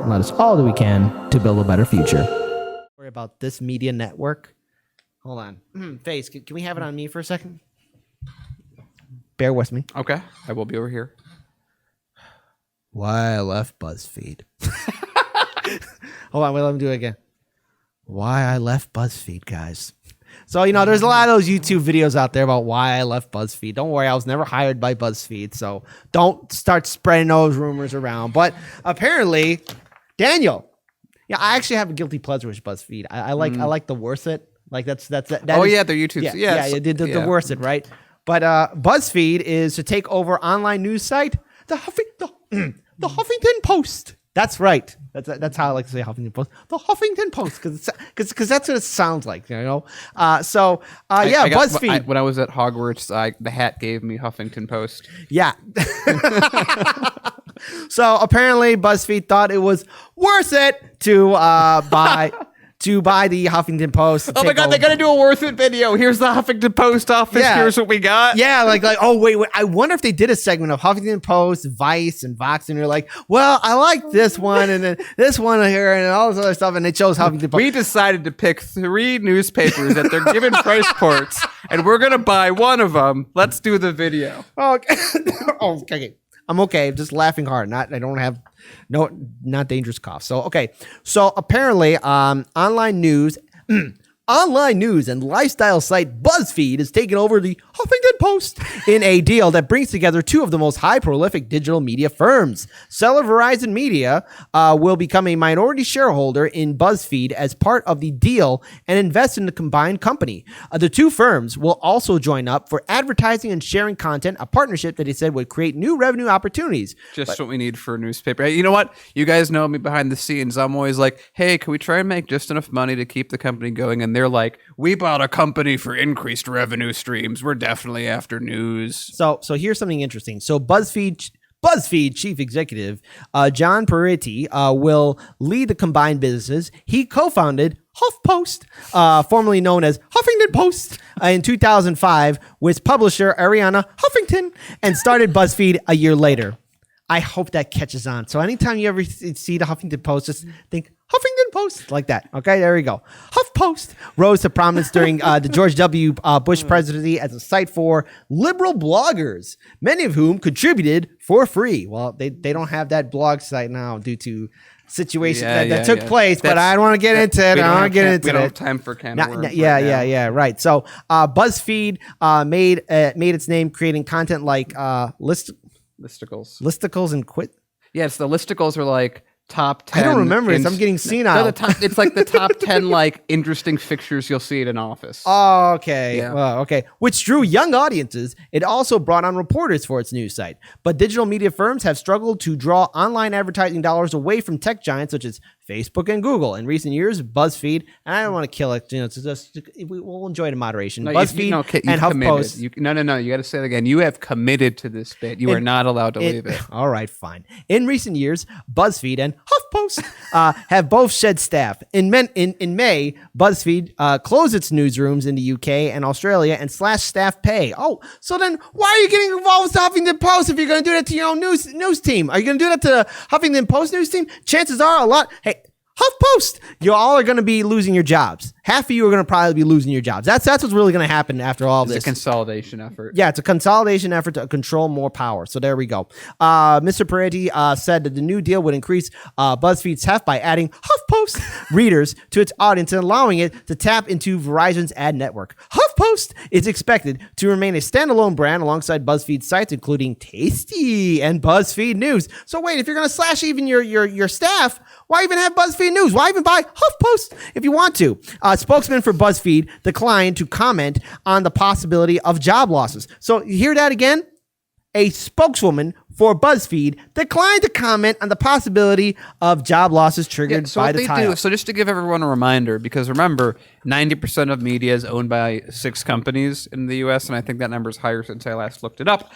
and let us all do we can to build a better future. Worry about this media network. Hold on. Face, can we have it on me for a second? Bear with me. Okay, I will be over here. Why I left BuzzFeed. Hold on, wait, let me do it again. Why I left BuzzFeed, guys. So, there's a lot of those YouTube videos out there about why I left BuzzFeed. Don't worry, I was never hired by BuzzFeed, so don't start spreading those rumors around. But apparently, Daniel, I actually have a guilty pleasure with BuzzFeed. I like the Worth It. Like that Their YouTube. The Worth It, right? But BuzzFeed is to take over online news site, the Huffington Post. That's right. That's how I like to say Huffington Post. The Huffington Post, because that's what it sounds like, BuzzFeed. When I was at Hogwarts, the hat gave me Huffington Post. Yeah. So apparently BuzzFeed thought it was worth it to buy the Huffington Post. Oh my God, they got to do a Worth It video. Here's the Huffington Post office. Yeah. Here's what we got. Yeah, oh, wait. I wonder if they did a segment of Huffington Post, Vice, and Vox, and you're like, well, I like this one, and then this one here, and all this other stuff, and they chose Huffington Post. We decided to pick 3 newspapers that they're given price quotes, and we're going to buy one of them. Let's do the video. Okay. Okay. I'm okay. Just laughing hard. I don't have not dangerous cough. So, okay. So apparently, online news and lifestyle site BuzzFeed is taking over the Huffington Post in a deal that brings together 2 of the most high prolific digital media firms. Seller Verizon Media will become a minority shareholder in BuzzFeed as part of the deal and invest in the combined company. The 2 firms will also join up for advertising and sharing content, a partnership that he said would create new revenue opportunities. What we need for a newspaper. You know what? You guys know me behind the scenes. I'm always like, hey, can we try and make just enough money to keep the company going? And they're like, we bought a company for increased revenue streams. We're definitely after news. So here's something interesting. So BuzzFeed chief executive John Peretti will lead the combined businesses. He co-founded HuffPost, formerly known as Huffington Post, in 2005 with publisher Ariana Huffington, and started BuzzFeed a year later. I hope that catches on. So anytime you ever see the Huffington Post, just think Huffington Post like that. Okay, there we go. HuffPost rose to prominence during the George W. Bush presidency as a site for liberal bloggers, many of whom contributed for free. Well, they don't have that blog site now due to situation that took place, but I don't want to get into it. I don't want to get into it. We don't have time for can of worms. Yeah, right. So BuzzFeed made its name creating content like listicles and quit. Yes, the listicles are like top 10. I don't remember this. I'm getting senile. It's like the top 10 like interesting fixtures you'll see at an office. Oh, okay. Yeah. Well, okay. Which drew young audiences. It also brought on reporters for its news site. But digital media firms have struggled to draw online advertising dollars away from tech giants such as Facebook and Google. In recent years, BuzzFeed, and I don't want to kill it, we'll enjoy it in moderation. BuzzFeed and HuffPost. You got to say it again. You have committed to this bit. You are not allowed to leave it. All right, fine. In recent years, BuzzFeed and HuffPost have both shed staff. In May, BuzzFeed closed its newsrooms in the UK and Australia and slashed staff pay. Oh, so then why are you getting involved with the Huffington Post if you're going to do that to your own news team? Are you going to do that to the Huffington Post news team? Chances are a lot. Hey, HuffPost, you all are going to be losing your jobs. Half of you are going to probably be losing your jobs. That's what's really going to happen after all this. It's a consolidation effort. Yeah, it's a consolidation effort to control more power. So there we go. Mr. Peretti said that the new deal would increase BuzzFeed's heft by adding HuffPost readers to its audience and allowing it to tap into Verizon's ad network. HuffPost is expected to remain a standalone brand alongside BuzzFeed sites, including Tasty and BuzzFeed News. So wait, if you're going to slash even your staff, why even have BuzzFeed News? Why even buy HuffPost if you want to? Spokesman for BuzzFeed declined to comment on the possibility of job losses. So you hear that again? A spokeswoman for BuzzFeed declined to comment on the possibility of job losses triggered by the tie-up. So just to give everyone a reminder, because remember, 90% of media is owned by 6 companies in the U.S., and I think that number is higher since I last looked it up.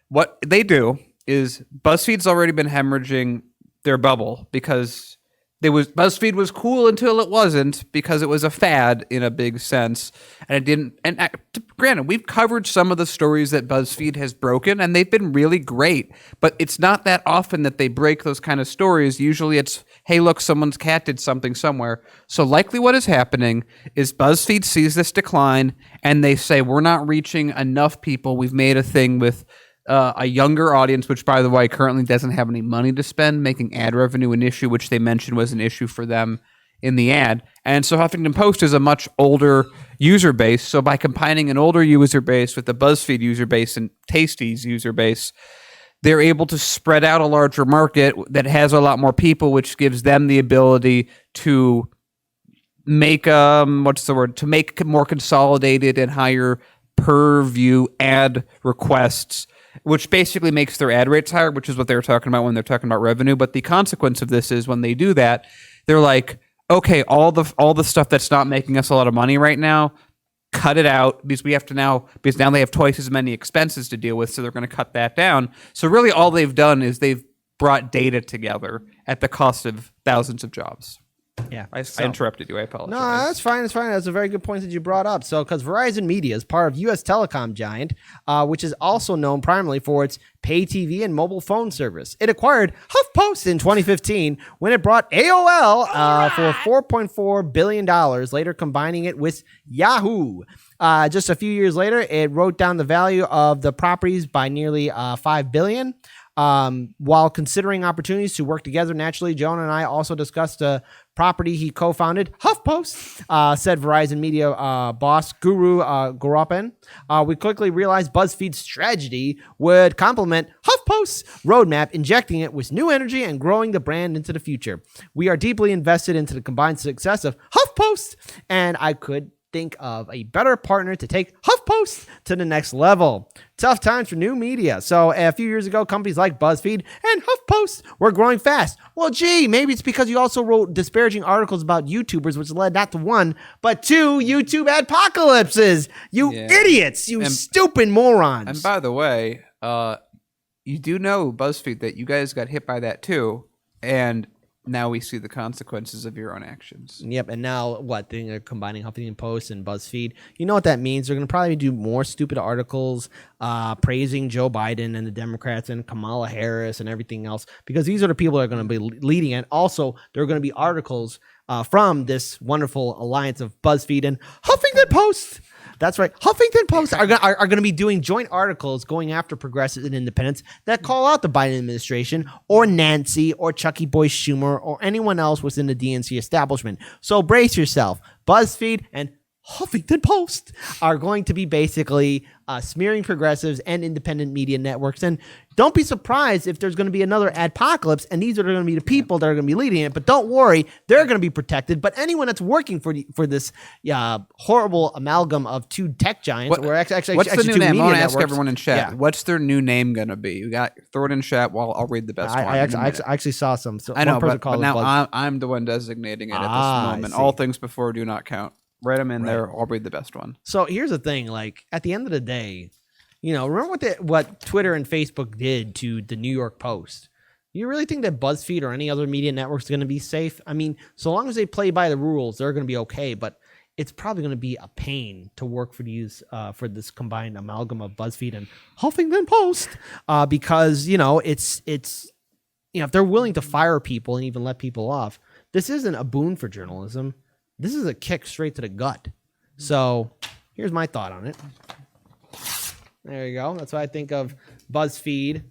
What they do is BuzzFeed's already been hemorrhaging their bubble because BuzzFeed was cool until it wasn't, because it was a fad in a big sense, and it didn't. And granted, we've covered some of the stories that BuzzFeed has broken, and they've been really great. But it's not that often that they break those kind of stories. Usually, it's, hey, look, someone's cat did something somewhere. So likely, what is happening is BuzzFeed sees this decline, and they say, we're not reaching enough people. We've made a thing with a younger audience, which, by the way, currently doesn't have any money to spend, making ad revenue an issue, which they mentioned was an issue for them in the ad. And so Huffington Post is a much older user base. So by combining an older user base with the BuzzFeed user base and Tasty's user base, they're able to spread out a larger market that has a lot more people, which gives them the ability to make to make more consolidated and higher per view ad requests, which basically makes their ad rates higher, which is what they were talking about when they're talking about revenue. But the consequence of this is when they do that, they're like, okay, all the stuff that's not making us a lot of money right now, cut it out, because now they have twice as many expenses to deal with, so they're going to cut that down. So really all they've done is they've brought data together at the cost of thousands of jobs. Yeah, I interrupted you. I apologize. No, that's fine. It's fine. That's a very good point that you brought up. So, because Verizon Media is part of U.S. telecom giant, which is also known primarily for its pay TV and mobile phone service. It acquired HuffPost in 2015 when it brought AOL for $4.4 billion, later combining it with Yahoo. Just a few years later, it wrote down the value of the properties by nearly $5 billion. While considering opportunities to work together, naturally, Jonah and I also discussed a property he co-founded, HuffPost, said Verizon Media boss Guru Goropan. We quickly realized BuzzFeed's strategy would complement HuffPost's roadmap, injecting it with new energy and growing the brand into the future. We are deeply invested into the combined success of HuffPost, and I could think of a better partner to take HuffPost to the next level. Tough times for new media. So a few years ago, companies like BuzzFeed and HuffPost were growing fast. Well, gee, maybe it's because you also wrote disparaging articles about YouTubers, which led not to one, but two YouTube adpocalypses. You idiots, you stupid morons. And by the way, you do know, BuzzFeed, that you guys got hit by that too. And now we see the consequences of your own actions. Yep, and now what? They're combining Huffington Post and BuzzFeed. You know what that means? They're going to probably do more stupid articles praising Joe Biden and the Democrats and Kamala Harris and everything else, because these are the people that are going to be leading it. Also, there are going to be articles from this wonderful alliance of BuzzFeed and Huffington Post. That's right. Huffington Post are going to be doing joint articles going after progressives and independents that call out the Biden administration or Nancy or Chucky Boy Schumer or anyone else within the DNC establishment. So brace yourself. BuzzFeed and Huffington Post are going to be basically smearing progressives and independent media networks. And don't be surprised if there's going to be another adpocalypse, and these are going to be the people that are going to be leading it. But don't worry, they're going to be protected. But anyone that's working for this horrible amalgam of two tech giants, what's the new name? I want to ask everyone in chat. Yeah. What's their new name going to be? You got throw it in chat while I'll read the best one. I actually saw some. So I know, but now I'm the one designating it at this moment. All things before do not count. Write them in there. I'll read the best one. So here's the thing. Like, at the end of the day, remember what Twitter and Facebook did to the New York Post? You really think that BuzzFeed or any other media network is going to be safe? I mean, so long as they play by the rules, they're going to be okay. But it's probably going to be a pain to work for these for this combined amalgam of BuzzFeed and Huffington Post because it's if they're willing to fire people and even let people off, this isn't a boon for journalism. This is a kick straight to the gut. So here's my thought on it. There you go. That's what I think of BuzzFeed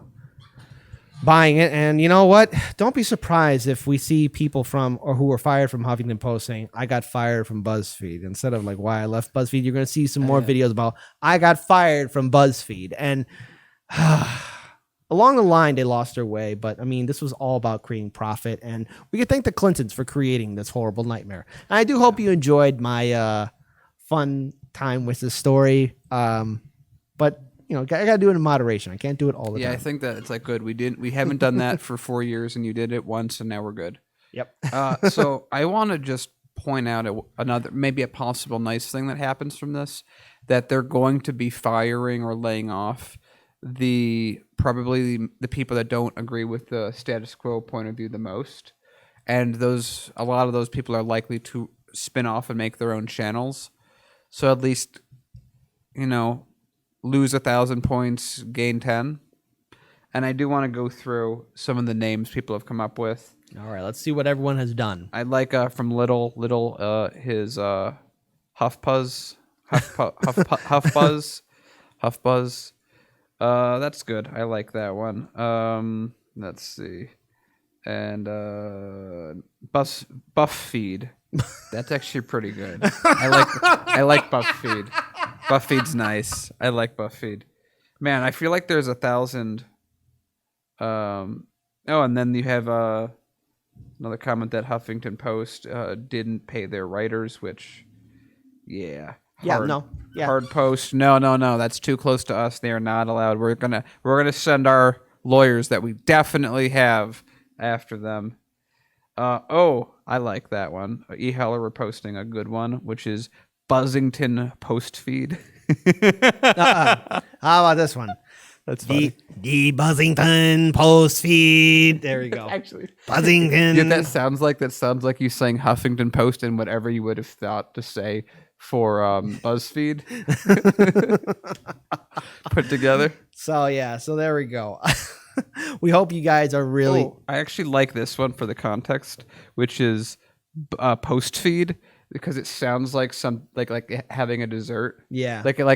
buying it. And you know what? Don't be surprised if we see people who were fired from Huffington Post saying, I got fired from BuzzFeed. Instead of like why I left BuzzFeed, you're going to see some more videos about I got fired from BuzzFeed. And along the line, they lost their way. But, I mean, this was all about creating profit. And we can thank the Clintons for creating this horrible nightmare. And I do hope you enjoyed my fun time with this story. But, I got to do it in moderation. I can't do it all the time. Yeah, I think that it's like good. We haven't done that for 4 years, and you did it once, and now we're good. Yep. So I want to just point out maybe a possible nice thing that happens from this, that they're going to be firing or laying off probably the people that don't agree with the status quo point of view the most. and a lot of those people are likely to spin off and make their own channels. So at least, lose 1,000 points, gain 10. And I do want to go through some of the names people have come up with. All right, let's see what everyone has done. I'd like from Little his HuffPuzz. HuffBuzz. That's good. I like that one. Let's see. And BuzzFeed. That's actually pretty good. I like BuzzFeed. BuzzFeed's nice. I like BuzzFeed. Man, I feel like there's 1,000. And then you have another comment that Huffington Post didn't pay their writers, which, hard post. No, that's too close to us. They are not allowed. We're gonna send our lawyers that we definitely have after them. I like that one. E-Heller were posting a good one, which is Buzzington Post Feed. How about this one? That's funny. The Buzzington Post Feed. There we go. Actually, Buzzington. Yeah, that sounds like you saying Huffington Post and whatever you would have thought to say for BuzzFeed put together. So there we go. We hope you guys are really. Oh, I actually like this one for the context, which is Post Feed, because it sounds like like having a dessert. Yeah. Like a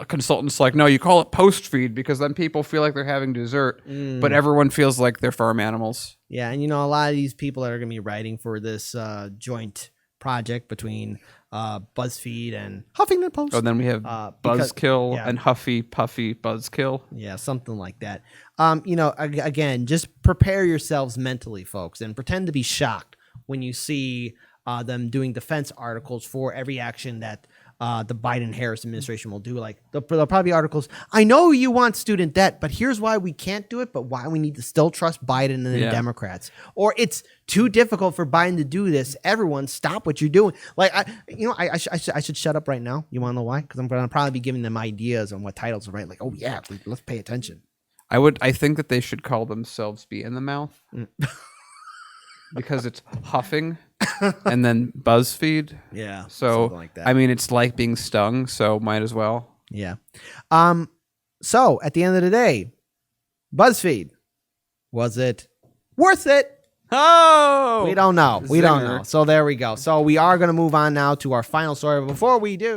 consultant's like, no, you call it Post Feed because then people feel like they're having dessert, but everyone feels like they're farm animals. Yeah, and a lot of these people that are going to be writing for this joint project between BuzzFeed and Huffington Post. Oh, then we have Buzzkill and Huffy Puffy Buzzkill. Yeah, something like that. Again, just prepare yourselves mentally, folks, and pretend to be shocked when you see them doing defense articles for every action that the Biden-Harris administration will do. Like there'll probably be articles. I know you want student debt, but here's why we can't do it. But why we need to still trust Biden and the Democrats. Or it's too difficult for Biden to do this. Everyone, stop what you're doing. Like I should shut up right now. You want to know why? Because I'm going to probably be giving them ideas on what titles to write. Like, oh yeah, let's pay attention. I think that they should call themselves Bee in the Mouth. Because it's huffing and then BuzzFeed. Yeah. So something like that. I mean, it's like being stung, so might as well. Yeah. So at the end of the day, BuzzFeed, was it worth it? Oh, We don't know. We don't Zinger. know. So there we go. So we are going to move on now to our final story. But before we do,